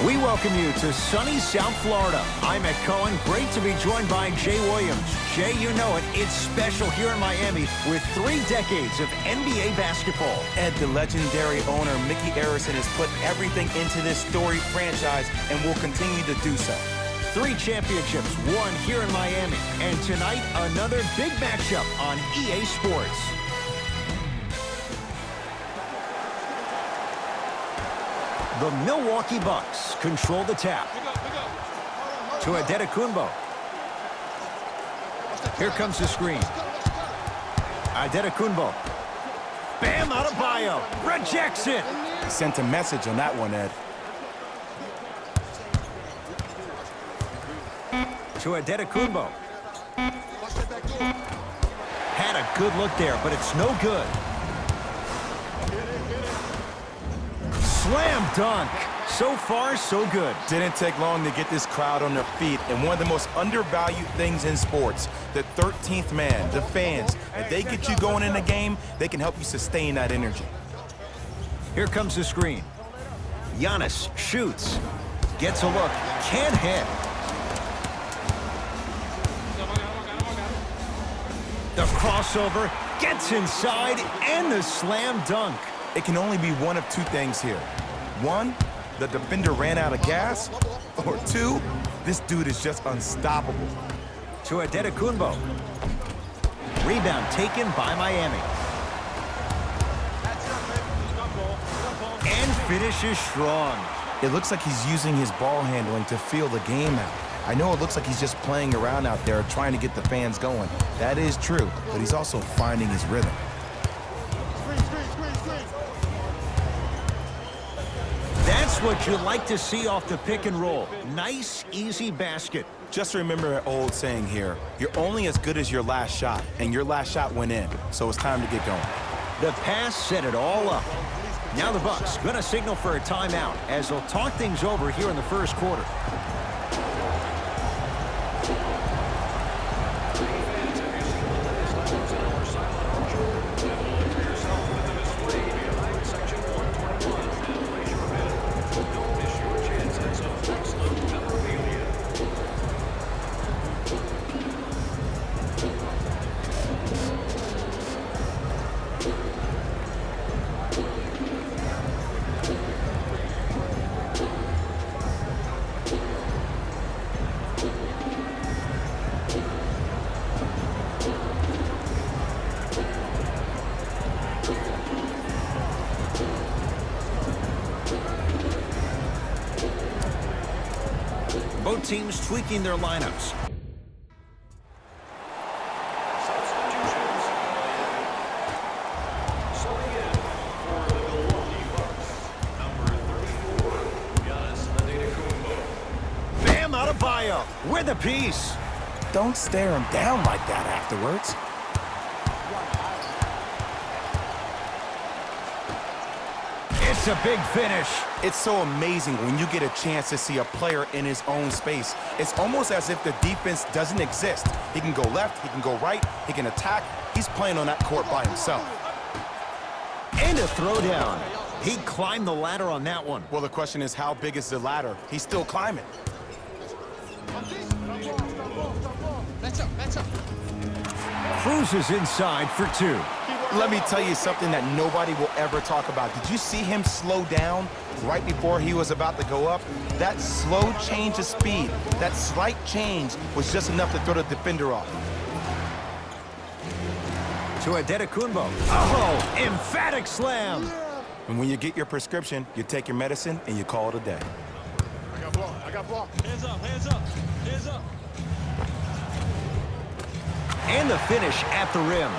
We welcome you to sunny South Florida. I'm Ed Cohen. Great to be joined by Jay Williams. Jay, you know it. It's special here in Miami with 3 decades of NBA basketball. Ed, the legendary owner, Mickey Arison, has put everything into this storied franchise and will continue to do so. 3 championships won here in Miami. And tonight, another big matchup on EA Sports. The Milwaukee Bucks control the tap. To Adetokounmpo. Here comes the screen. Adetokounmpo. Bam Adebayo. Rejects it. He sent a message on that one, Ed. To Adetokounmpo. Had a good look there, but it's no good. Slam dunk. So far, so good. Didn't take long to get this crowd on their feet, and one of the most undervalued things in sports, the 13th man, the fans. If they get you going in the game, they can help you sustain that energy. Here comes the screen. Giannis shoots. Gets a look. Can't hit. The crossover. Gets inside. And the slam dunk. It can only be one of 2 things here. 1, the defender ran out of gas, or 2, this dude is just unstoppable. To Adetokounmpo. Rebound taken by Miami. And finishes strong. It looks like he's using his ball handling to feel the game out. I know it looks like he's just playing around out there trying to get the fans going. That is true, but he's also finding his rhythm. That's what you like to see off the pick and roll. Nice, easy basket. Just remember an old saying here, you're only as good as your last shot, and your last shot went in, so it's time to get going. The pass set it all up. Now the Bucks gonna signal for a timeout as they'll talk things over here in the first quarter. Both teams tweaking their lineups. Substitutions. Subbing in for the Milwaukee Bucks, number 34, Giannis Adetokounmpo. Bam Adebayo with a piece. Don't stare him down like that afterwards. It's a big finish. It's so amazing when you get a chance to see a player in his own space. It's almost as if the defense doesn't exist. He can go left, he can go right, he can attack. He's playing on that court by himself. And a throwdown. He climbed the ladder on that one. Well, the question is, how big is the ladder? He's still climbing. Cruises inside for 2. Let me tell you something that nobody will ever talk about. Did you see him slow down right before he was about to go up? That slow change of speed, that slight change was just enough to throw the defender off. To Adetokounmpo. Oh, emphatic slam. And when you get your prescription, you take your medicine and you call it a day. I got blocked. I got blocked. Hands up, hands up, hands up. And the finish at the rim.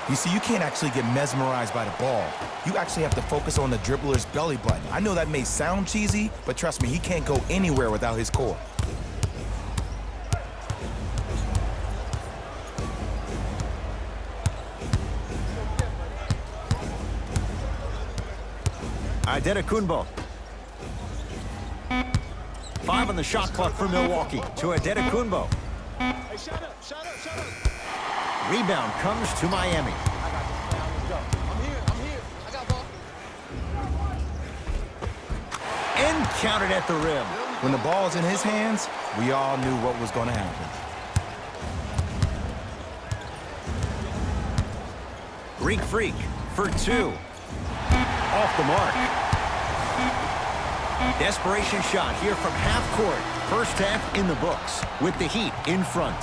You see, you can't actually get mesmerized by the ball. You actually have to focus on the dribbler's belly button. I know that may sound cheesy, but trust me, he can't go anywhere without his core. Adetokounmpo. 5 on the shot clock for Milwaukee. To Adetokounmpo. Hey, shut up, shut up, shut up. Rebound comes to Miami. I'm here. I got ball. and counted at the rim. When the ball's in his hands, we all knew what was going to happen. Greek Freak for two. Off the mark. Desperation shot here from half court. First half in the books with the Heat in front.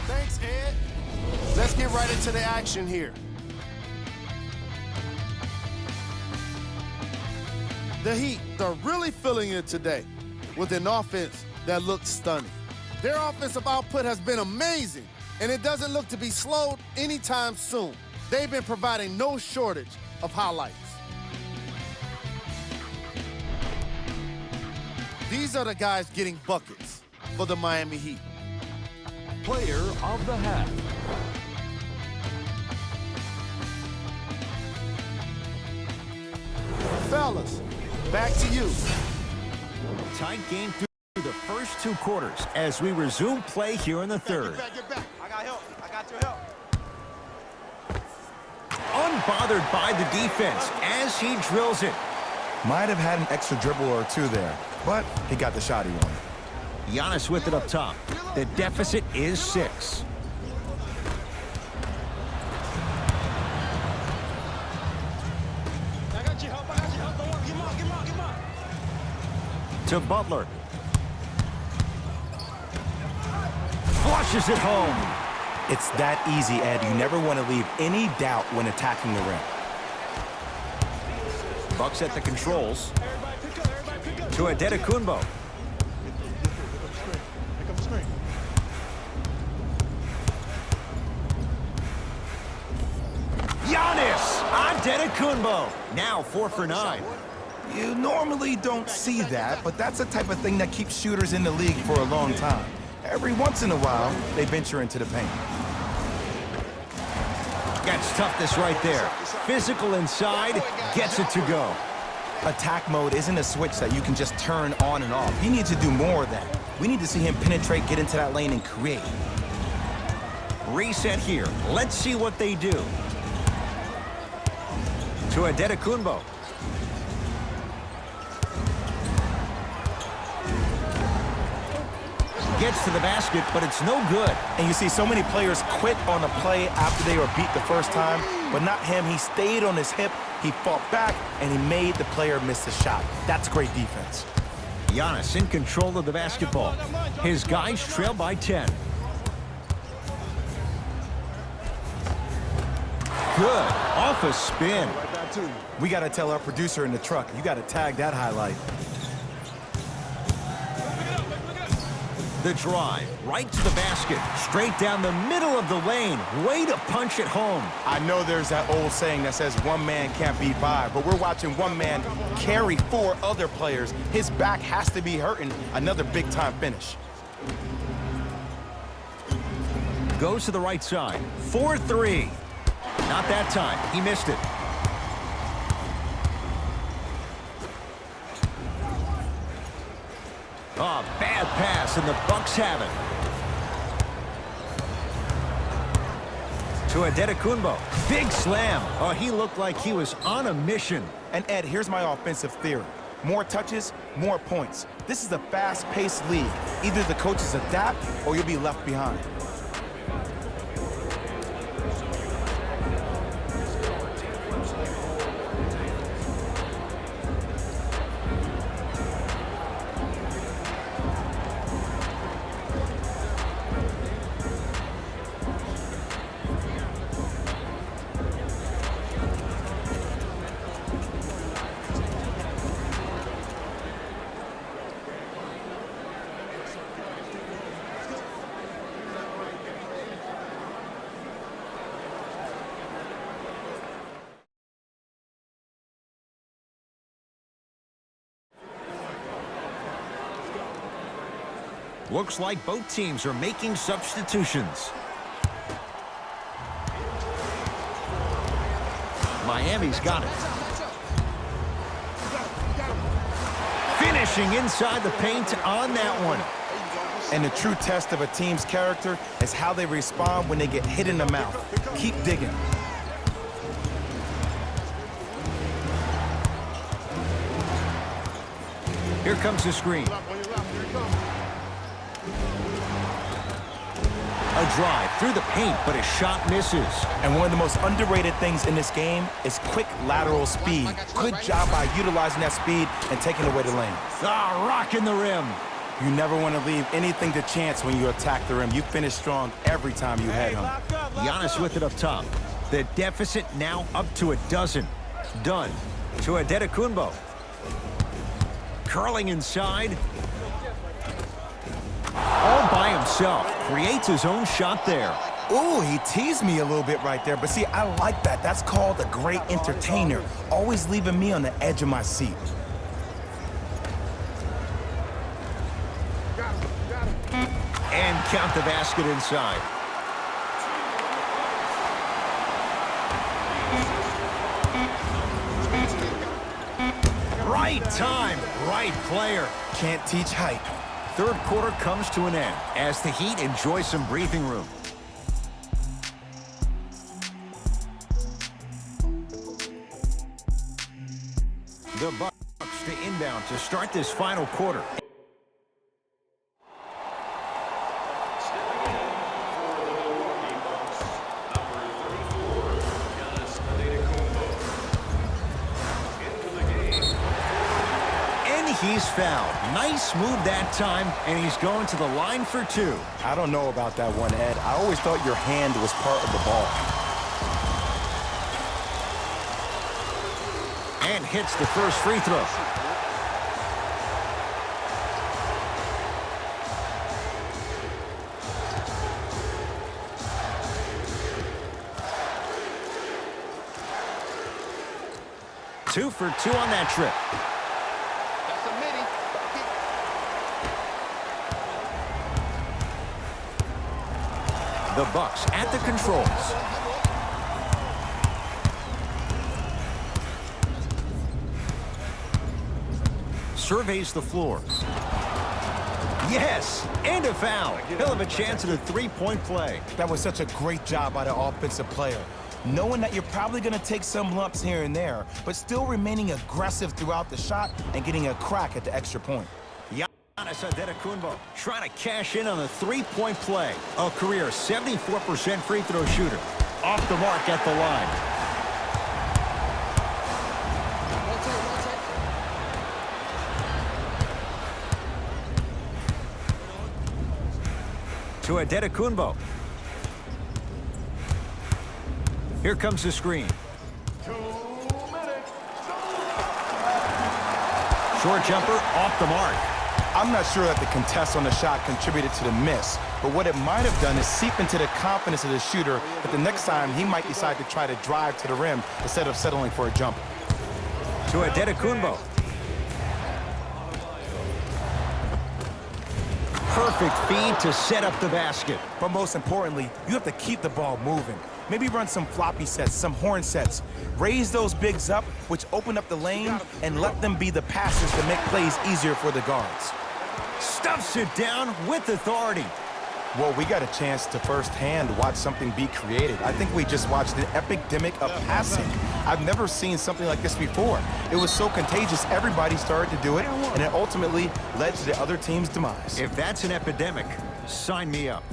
Thanks, Ed. Let's get right into the action here. The Heat are really feeling it today with an offense that looks stunning. Their offensive output has been amazing, and it doesn't look to be slowed anytime soon. They've been providing no shortage of highlights. These are the guys getting buckets for the Miami Heat. Player of the half. Fellas, back to you. Tight game through the first two quarters as we resume play here in the third. Get back. I got help. I got your help. Unbothered by the defense as he drills it. Might have had an extra dribble or two there, but he got the shot he wanted. Giannis with it up top. The deficit is 6. I got your help. I got your help. Don't worry. Get him out. To Butler. Flushes it home. It's that easy, Ed. You never want to leave any doubt when attacking the rim. Bucks at the controls. Everybody pick up. To Adetokunbo. Pick up the screen. Giannis Antetokounmpo. Now 4 for 9. You normally don't see that, but that's the type of thing that keeps shooters in the league for a long time. Every once in a while, they venture into the paint. That's toughness right there. Physical inside, gets it to go. Attack mode isn't a switch that you can just turn on and off. He needs to do more of that. We need to see him penetrate, get into that lane, and create. Reset here. Let's see what they do. To Adetokunbo. Gets to the basket, but it's no good. And you see so many players quit on a play after they were beat the first time, but not him. He stayed on his hip, he fought back, and he made the player miss the shot. That's great defense. Giannis in control of the basketball. His guys trail by 10. Good. Off a spin. We got to tell our producer in the truck, you got to tag that highlight. The drive, right to the basket, straight down the middle of the lane. Way to punch it home. I know there's that old saying that says one man can't beat five, but we're watching one man carry 4 other players. His back has to be hurting. Another big-time finish. Goes to the right side. 4-3. Not that time. He missed it. Oh, bad pass, and the Bucks have it. To Adetokunbo. Big slam. Oh, he looked like he was on a mission. And Ed, here's my offensive theory. More touches, more points. This is a fast-paced league. Either the coaches adapt or you'll be left behind. Looks like both teams are making substitutions. Miami's got it. Finishing inside the paint on that one. And the true test of a team's character is how they respond when they get hit in the mouth. Keep digging. Here comes the screen. A drive through the paint, but his shot misses. And one of the most underrated things in this game is quick lateral speed. Good job by utilizing that speed and taking away the lane. Ah, rocking the rim. You never want to leave anything to chance when you attack the rim. You finish strong every time you head him. Giannis with it up top. The deficit now up to a dozen. Done to Antetokounmpo. Curling inside. All by himself. Creates his own shot there. Ooh, he teased me a little bit right there. But see, I like that. That's called a great entertainer. Always leaving me on the edge of my seat. And count the basket inside. Right time, right player. Can't teach height. Third quarter comes to an end as the Heat enjoy some breathing room. The Bucks to inbound to start this final quarter. He's fouled. Nice move that time, and he's going to the line for two. I don't know about that one, Ed. I always thought your hand was part of the ball. And hits the first free throw. Two for two on that trip. The Bucks at the controls. Surveys the floor. Yes, and a foul. He'll have a chance at a three-point play. That was such a great job by the offensive player. Knowing that you're probably going to take some lumps here and there, but still remaining aggressive throughout the shot and getting a crack at the extra point. Giannis Antetokounmpo trying to cash in on a three-point play. A career 74% free throw shooter. Off the mark at the line. To Antetokounmpo. Here comes the screen. Short jumper off the mark. I'm not sure that the contest on the shot contributed to the miss, but what it might have done is seep into the confidence of the shooter that the next time he might decide to try to drive to the rim instead of settling for a jumper. To Antetokounmpo. Perfect feed to set up the basket. But most importantly, you have to keep the ball moving. Maybe run some floppy sets, some horn sets. Raise those bigs up, which open up the lane, and let them be the passers to make plays easier for the guards. Stuffs it down with authority. Well, we got a chance to firsthand watch something be created. I think we just watched an epidemic of passing. I've never seen something like this before. It was so contagious, everybody started to do it, and it ultimately led to the other team's demise. If that's an epidemic, sign me up.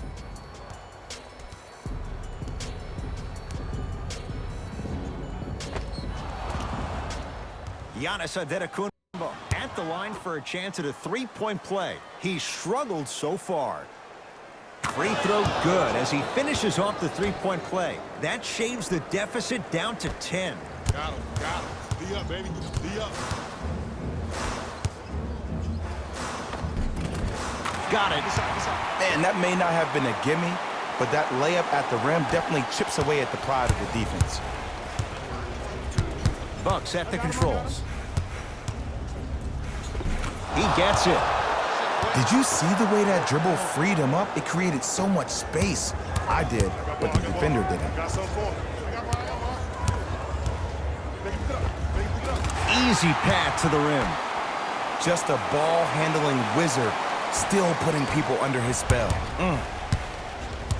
Giannis Antetokounmpo at the line for a chance at a three-point play. He's struggled so far. Free throw good as he finishes off the three-point play. That shaves the deficit down to 10. Got him. D up, baby. D up. Got it. Man, that may not have been a gimme, but that layup at the rim definitely chips away at the pride of the defense. Bucks at the controls. He gets it. Did you see the way that dribble freed him up? It created so much space. I did, but the defender didn't. Easy path to the rim. Just a ball-handling wizard, still putting people under his spell.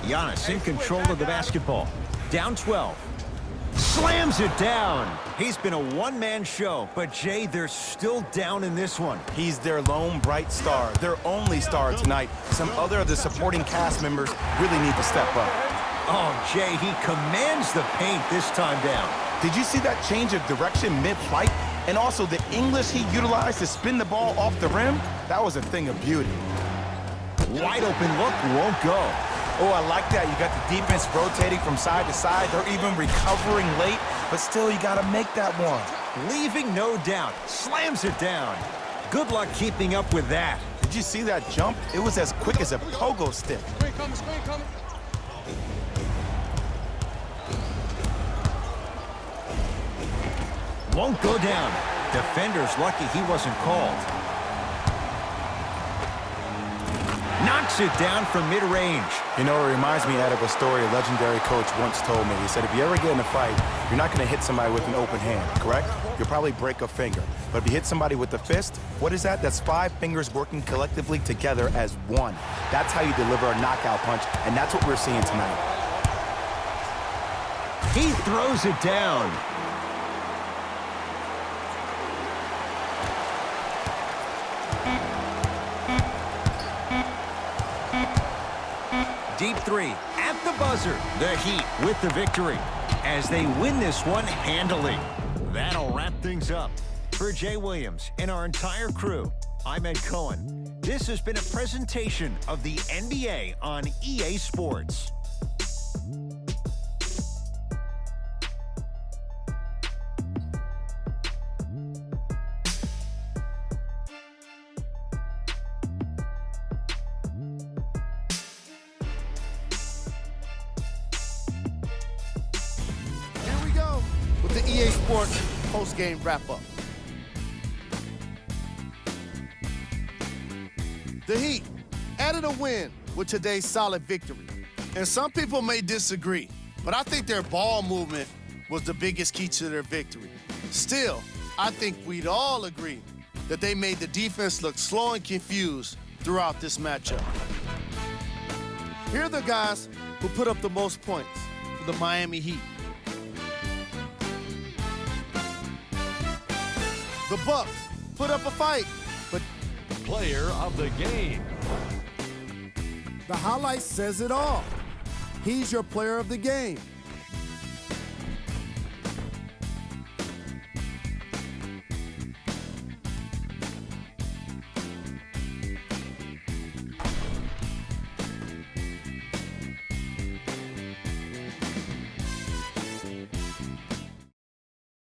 Giannis in control of the basketball. Down 12. Slams it down. He's been a one-man show, but Jay, they're still down in this one. He's their lone bright star, their only star tonight. Some other of the supporting cast members really need to step up. Oh, Jay, he commands the paint this time down. Did you see that change of direction mid-flight? And also the English he utilized to spin the ball off the rim? That was a thing of beauty. Wide open look won't go. Oh, I like that. You got the defense rotating from side to side. They're even recovering late, but still you got to make that one. Leaving no doubt. Slams it down. Good luck keeping up with that. Did you see that jump? It was as quick as a pogo stick. Screen coming. Won't go down. Defender's lucky he wasn't called. Knocks it down from mid-range. You know, it reminds me of a story a legendary coach once told me. He said, if you ever get in a fight, you're not going to hit somebody with an open hand, correct? You'll probably break a finger. But if you hit somebody with a fist, what is that? That's 5 fingers working collectively together as one. That's how you deliver a knockout punch, and that's what we're seeing tonight. He throws it down. Deep three at the buzzer. The Heat with the victory as they win this one handily. That'll wrap things up. For Jay Williams and our entire crew, I'm Ed Cohen. This has been a presentation of the NBA on EA Sports. With the EA Sports post-game wrap-up. The Heat added a win with today's solid victory. And some people may disagree, but I think their ball movement was the biggest key to their victory. Still, I think we'd all agree that they made the defense look slow and confused throughout this matchup. Here are the guys who put up the most points for the Miami Heat. The Bucks put up a fight, but Player of the game. The highlight says it all. He's your player of the game.